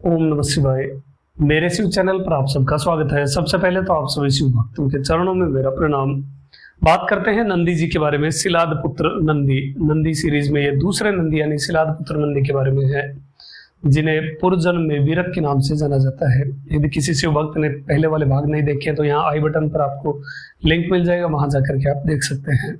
ओम नमः शिवाय। मेरे शिव चैनल पर आप सबका स्वागत है। सबसे पहले तो आप सभी शिव भक्तों के चरणों में मेरा प्रणाम। बात करते हैं नंदी जी के बारे में। शिलाद पुत्र नंदी सीरीज में ये दूसरे नंदी यानी शिलाद पुत्र नंदी के बारे में है, जिन्हें पूर्व जन्म में वीरक के नाम से जाना जाता है। यदि किसी शिव भक्त ने पहले वाले भाग नहीं देखे तो यहाँ आई बटन पर आपको लिंक मिल जाएगा, वहां जाकर के आप देख सकते हैं।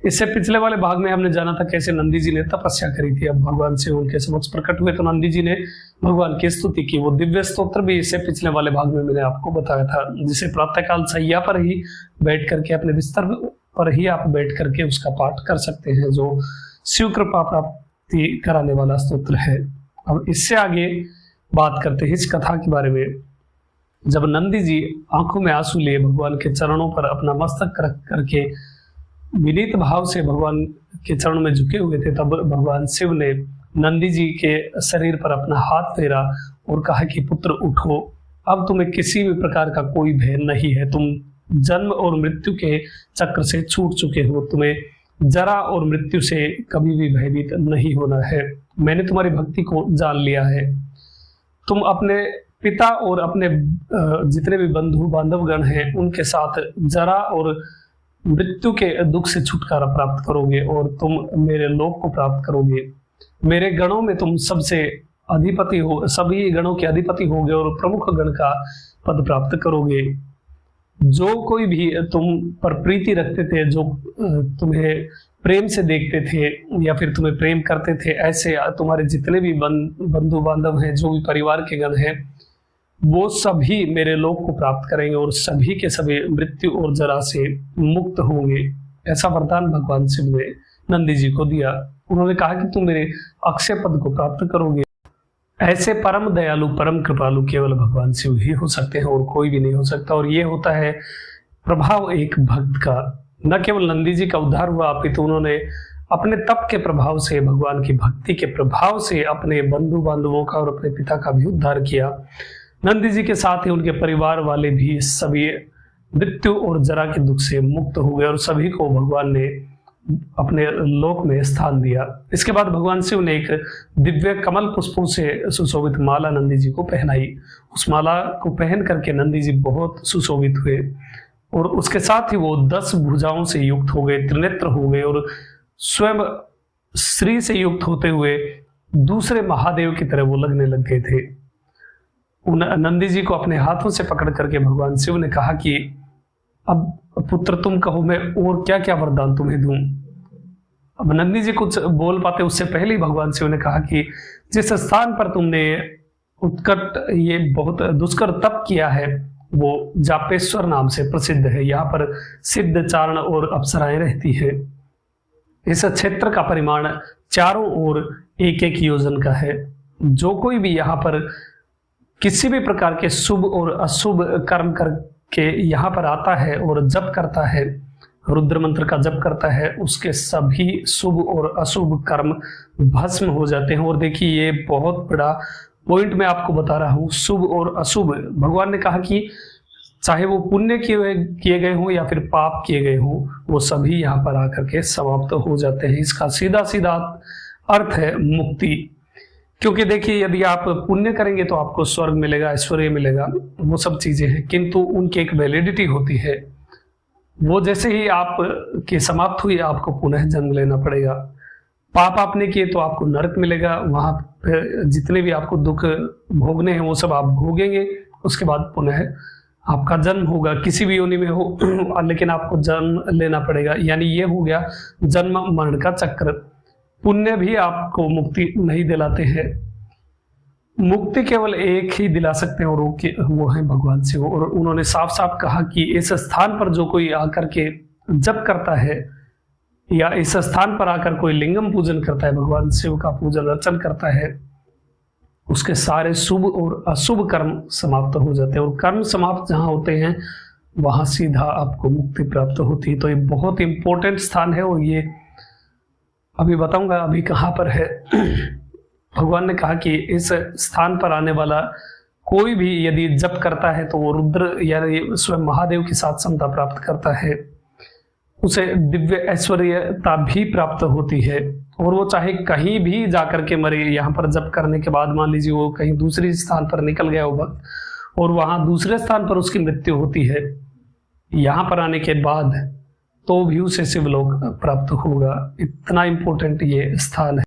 इससे पिछले वाले भाग में हमने जाना था कैसे नंदी जी ने तपस्या करी थी। अब भगवान से उनके समक्ष प्रकट हुए तो नंदी जी ने भगवान की स्तुति की। वो दिव्य स्तोत्र भी इससे पिछले वाले भाग में मैंने आपको बताया था, जिसे प्रातःकाल सैया पर ही बैठ करके अपने बिस्तर पर ही आप बैठ करके उसका पाठ कर सकते हैं, जो शिव कृपा प्राप्ति कराने वाला स्तोत्र है। अब इससे आगे बात करते हैं इस कथा के बारे में। जब नंदी जी आंखों में आंसू लिए भगवान के चरणों पर अपना मस्तक रख करके विनीत भाव से भगवान के चरणों में झुके हुए थे, तब भगवान शिव ने नंदी जी के शरीर पर अपना हाथ फेरा और कहा कि पुत्र उठो, अब तुम्हें किसी भी प्रकार का कोई भय नहीं है। तुम जन्म और मृत्यु के चक्र से छूट चुके हो। तुम्हें जरा और मृत्यु से कभी भी भयभीत नहीं होना है। मैंने तुम्हारी भक्ति को जान लिया है। तुम अपने पिता और अपने जितने भी बंधु बांधवगण हैं उनके साथ जरा और मृत्यु के दुख से छुटकारा प्राप्त करोगे और तुम मेरे लोक को प्राप्त करोगे। मेरे गणों में तुम सबसे अधिपति हो, सभी गणों के अधिपति होगे और प्रमुख गण का पद प्राप्त करोगे। जो कोई भी तुम पर प्रीति रखते थे, जो तुम्हें प्रेम से देखते थे या फिर तुम्हें प्रेम करते थे, ऐसे तुम्हारे जितने भी बंधु बांधव हैं, जो भी परिवार के गण हैं, वो सभी मेरे लोक को प्राप्त करेंगे और सभी के सभी मृत्यु और जरा से मुक्त होंगे। ऐसा वरदान भगवान शिव ने नंदी जी को दिया। उन्होंने कहा कि तुम मेरे अक्षय पद को प्राप्त करोगे। ऐसे परम दयालु परम कृपालु केवल भगवान शिव ही हो सकते हैं और कोई भी नहीं हो सकता। और ये होता है प्रभाव एक भक्त का। न केवल नंदी जी का उद्धार हुआ, अपितु उन्होंने अपने तप के प्रभाव से, भगवान की भक्ति के प्रभाव से अपने बंधु बांधवों का और अपने पिता का भी उद्धार किया। नंदी जी के साथ ही उनके परिवार वाले भी सभी मृत्यु और जरा के दुख से मुक्त हो गए और सभी को भगवान ने अपने लोक में स्थान दिया। इसके बाद भगवान शिव ने एक दिव्य कमल पुष्पों से सुशोभित माला नंदी जी को पहनाई। उस माला को पहन करके नंदी जी बहुत सुशोभित हुए और उसके साथ ही वो 10 भुजाओं से युक्त हो गए, त्रिनेत्र हो गए और स्वयं श्री से युक्त होते हुए दूसरे महादेव की तरह वो लगने लग गए थे। उन नंदी जी को अपने हाथों से पकड़ करके भगवान शिव ने कहा कि अब पुत्र तुम कहो, मैं और क्या क्या वरदान तुम्हें दूं। अब नंदी जी कुछ बोल पाते उससे पहले ही भगवान शिव ने कहा कि जिस स्थान पर तुमने उत्कट ये बहुत दुष्कर तप किया है वो जापेश्वर नाम से प्रसिद्ध है। यहाँ पर सिद्ध चारण और अप्सराएं रहती है। इस क्षेत्र का परिमाण चारों ओर 1-1 योजन का है। जो कोई भी यहाँ पर किसी भी प्रकार के शुभ और अशुभ कर्म करके यहाँ पर आता है और जप करता है, रुद्र मंत्र का जप करता है, उसके सभी शुभ और अशुभ कर्म भस्म हो जाते हैं। और देखिए ये बहुत बड़ा पॉइंट मैं आपको बता रहा हूँ, शुभ और अशुभ। भगवान ने कहा कि चाहे वो पुण्य किए गए हों या फिर पाप किए गए हों, वो सभी यहाँ पर आकर के समाप्त हो जाते हैं। इसका सीधा सीधा अर्थ है मुक्ति। क्योंकि देखिए यदि आप पुण्य करेंगे तो आपको स्वर्ग मिलेगा, ऐश्वर्य मिलेगा, वो सब चीजें हैं, किंतु उनकी एक वैलिडिटी होती है। वो जैसे ही आप की समाप्त हुई आपको पुनः जन्म लेना पड़ेगा। पाप आपने किए तो आपको नरक मिलेगा, वहां पे जितने भी आपको दुख भोगने हैं वो सब आप भोगेंगे। उसके बाद पुनः आपका जन्म होगा, किसी भी योनि में हो लेकिन आपको जन्म लेना पड़ेगा। यानी ये हो गया जन्म मरण का चक्र। पुण्य भी आपको मुक्ति नहीं दिलाते हैं। मुक्ति केवल एक ही दिला सकते हैं और वो है भगवान शिव। और उन्होंने साफ साफ कहा कि इस स्थान पर जो कोई आकर के जप करता है या इस स्थान पर आकर कोई लिंगम पूजन करता है, भगवान शिव का पूजन अर्चन करता है, उसके सारे शुभ और अशुभ कर्म समाप्त हो जाते हैं। और कर्म समाप्त जहां होते हैं वहां सीधा आपको मुक्ति प्राप्त होती है। तो ये बहुत इंपॉर्टेंट स्थान है और ये अभी बताऊंगा अभी कहाँ पर है। भगवान ने कहा कि इस स्थान पर आने वाला कोई भी यदि जप करता है तो वो रुद्र यानी स्वयं महादेव के साथ समता प्राप्त करता है। उसे दिव्य ऐश्वर्यता भी प्राप्त होती है और वो चाहे कहीं भी जाकर के मरे, यहाँ पर जप करने के बाद मान लीजिए वो कहीं दूसरे स्थान पर निकल गया वो भक्त और वहां दूसरे स्थान पर उसकी मृत्यु होती है, यहाँ पर आने के बाद तो भी उसे शिवलोक प्राप्त होगा। इतना इंपॉर्टेंट ये स्थान है।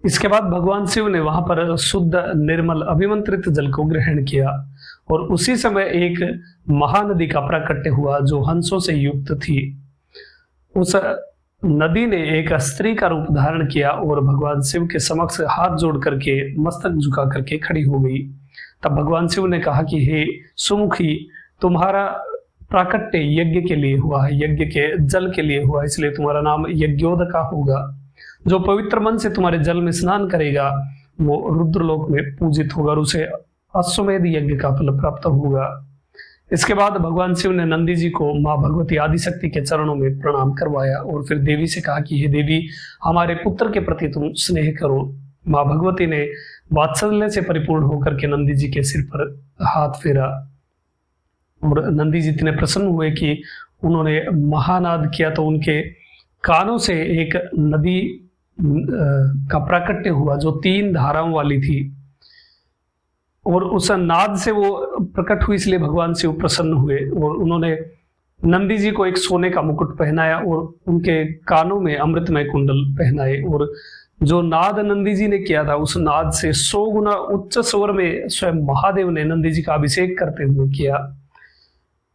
इसके बाद भगवान शिव ने वहां पर शुद्ध निर्मल अभिमंत्रित जल को ग्रहण किया और उसी समय एक महानदी का प्राकट्य हुआ जो हंसों से युक्त थी। उस नदी ने एक स्त्री का रूप धारण किया और भगवान शिव के समक्ष हाथ जोड़ करके मस्तक झुका करके खड़ी हो गई। तब भगवान शिव ने कहा कि हे सुमुखी, तुम्हारा प्राकट्य यज्ञ के लिए हुआ है, यज्ञ के जल के लिए हुआ, इसलिए तुम्हारा नाम यज्ञोदका होगा। जो पवित्र मन से तुम्हारे जल में स्नान करेगा वो रुद्रलोक में पूजित होगा और उसे अश्वमेध यज्ञ का फल प्राप्त होगा। इसके बाद भगवान शिव ने नंदी जी को माँ भगवती आदिशक्ति के चरणों में प्रणाम करवाया और फिर देवी से कहा कि हे देवी, हमारे पुत्र के प्रति तुम स्नेह करो। माँ भगवती ने वात्सल्य से परिपूर्ण होकर के नंदी जी के सिर पर हाथ फेरा और नंदी जी इतने प्रसन्न हुए कि उन्होंने महानाद किया तो उनके कानों से एक नदी का प्राकट्य हुआ जो 3 धाराओं वाली थी और उस नाद से वो प्रकट हुई, इसलिए भगवान शिव प्रसन्न हुए और उन्होंने नंदी जी को एक सोने का मुकुट पहनाया और उनके कानों में अमृतमय कुंडल पहनाए और जो नाद नंदी जी ने किया था उस नाद से 100 गुना उच्च स्वर में स्वयं महादेव ने नंदी जी का अभिषेक करते हुए किया,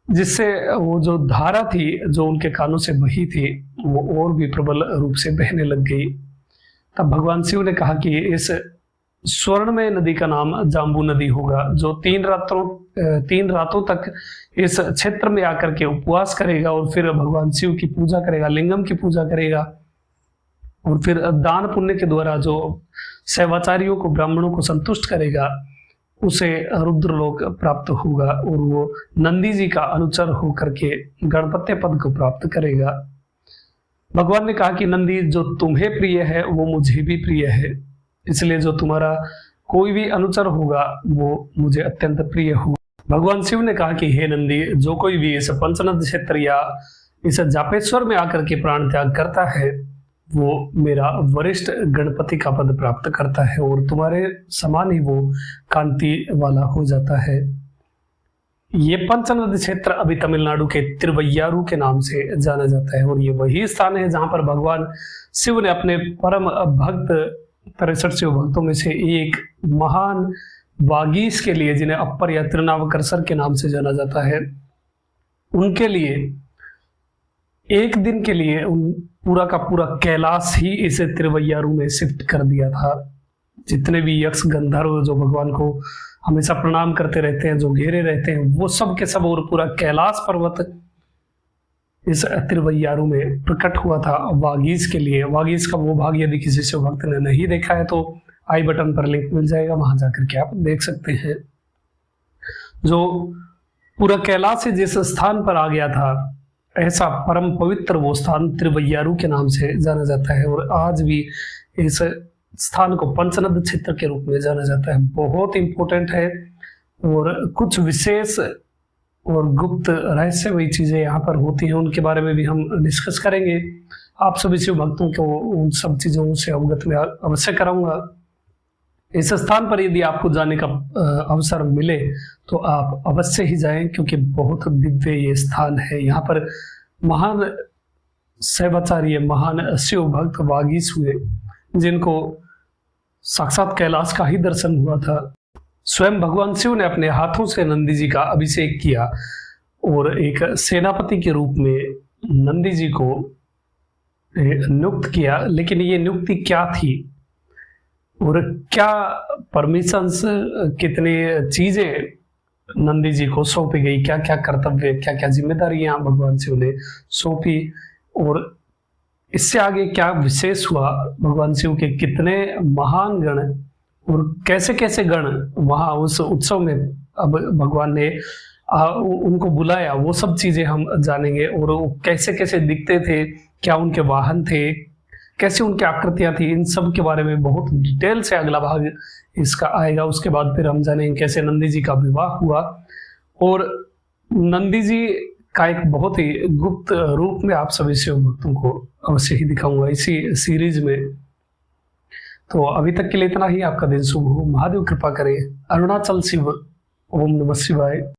जिससे वो जो धारा थी जो उनके कानों से बही थी वो और भी प्रबल रूप से बहने लग गई। तब भगवान शिव ने कहा कि इस स्वर्णमय नदी का नाम जाम्बू नदी होगा। जो 3 रातों तक इस क्षेत्र में आकर के उपवास करेगा और फिर भगवान शिव की पूजा करेगा, लिंगम की पूजा करेगा और फिर दान पुण्य के द्वारा जो सेवाचारियों को, ब्राह्मणों को संतुष्ट करेगा, उसे रुद्रलोक प्राप्त होगा और वो नंदी जी का अनुचर होकर के गणपत्य पद को प्राप्त करेगा। भगवान ने कहा कि नंदी, जो तुम्हें प्रिय है वो मुझे भी प्रिय है, इसलिए जो तुम्हारा कोई भी अनुचर होगा वो मुझे अत्यंत प्रिय होगा। भगवान शिव ने कहा कि हे नंदी, जो कोई भी इस पंचनद क्षेत्र या इस जापेश्वर में आकर के प्राण त्याग करता है वो मेरा वरिष्ठ गणपति का पद प्राप्त करता है और तुम्हारे समान ही वो कांति वाला हो जाता है। ये पंचनद क्षेत्र अभी तमिलनाडु के तिरुवैयारू के नाम से जाना जाता है और ये वही स्थान है जहां पर भगवान शिव ने अपने परम भक्त 63 शिव भक्तों में से एक महान वागीश के लिए, जिन्हें अप्पर या त्रिनावकर्षर के नाम से जाना जाता है, उनके लिए एक दिन के लिए उन पूरा का पूरा कैलाश ही इसे तिरुवैयारू में शिफ्ट कर दिया था। जितने भी यक्ष गंधर्व जो भगवान को हमेशा प्रणाम करते रहते हैं, जो घेरे रहते हैं, वो सब के सब और पूरा कैलाश पर्वत इस तिरुवैयारू में प्रकट हुआ था वागीश के लिए। वागीश का वो भाग यदि किसी शिव भक्त ने नहीं देखा है तो आई बटन पर लिंक मिल जाएगा, वहां जाकर के आप देख सकते हैं। जो पूरा कैलाश से जिस स्थान पर आ गया था, ऐसा परम पवित्र वो स्थान तिरुवैयारू के नाम से जाना जाता है और आज भी इस स्थान को पंचनद क्षेत्र के रूप में जाना जाता है। बहुत इंपॉर्टेंट है और कुछ विशेष और गुप्त रहस्यमयी चीजें यहाँ पर होती हैं, उनके बारे में भी हम डिस्कस करेंगे। आप सभी शिव भक्तों को उन सब चीजों से अवगत में अवश्य कराऊंगा। इस स्थान पर यदि आपको जाने का अवसर मिले तो आप अवश्य ही जाएं, क्योंकि बहुत दिव्य ये स्थान है। यहाँ पर महान शैवाचार्य, महान शिव भक्त वागीश हुए, जिनको साक्षात कैलाश का ही दर्शन हुआ था। स्वयं भगवान शिव ने अपने हाथों से नंदी जी का अभिषेक किया और एक सेनापति के रूप में नंदी जी को नियुक्त किया। लेकिन ये नियुक्ति क्या थी और क्या परमिशंस, कितनी चीजें नंदी जी को सौंपी गई, क्या क्या कर्तव्य, क्या क्या जिम्मेदारियां भगवान शिव ने सौंपी और इससे आगे क्या विशेष हुआ, भगवान शिव के कितने महान गण और कैसे कैसे गण वहां उस उत्सव में अब भगवान ने उनको बुलाया, वो सब चीजें हम जानेंगे। और वो कैसे कैसे दिखते थे, क्या उनके वाहन थे, कैसी उनकी आकृतियां थी, इन सब के बारे में बहुत डिटेल से अगला भाग इसका आएगा। उसके बाद फिर हम जानेंगे कैसे नंदी जी का विवाह हुआ और नंदी जी का एक बहुत ही गुप्त रूप में आप सभी शिव भक्तों को अवश्य ही दिखाऊंगा इसी सीरीज में। तो अभी तक के लिए इतना ही। आपका दिन शुभ हो, महादेव कृपा करे। अरुणाचल शिव। ओम नमः शिवाय।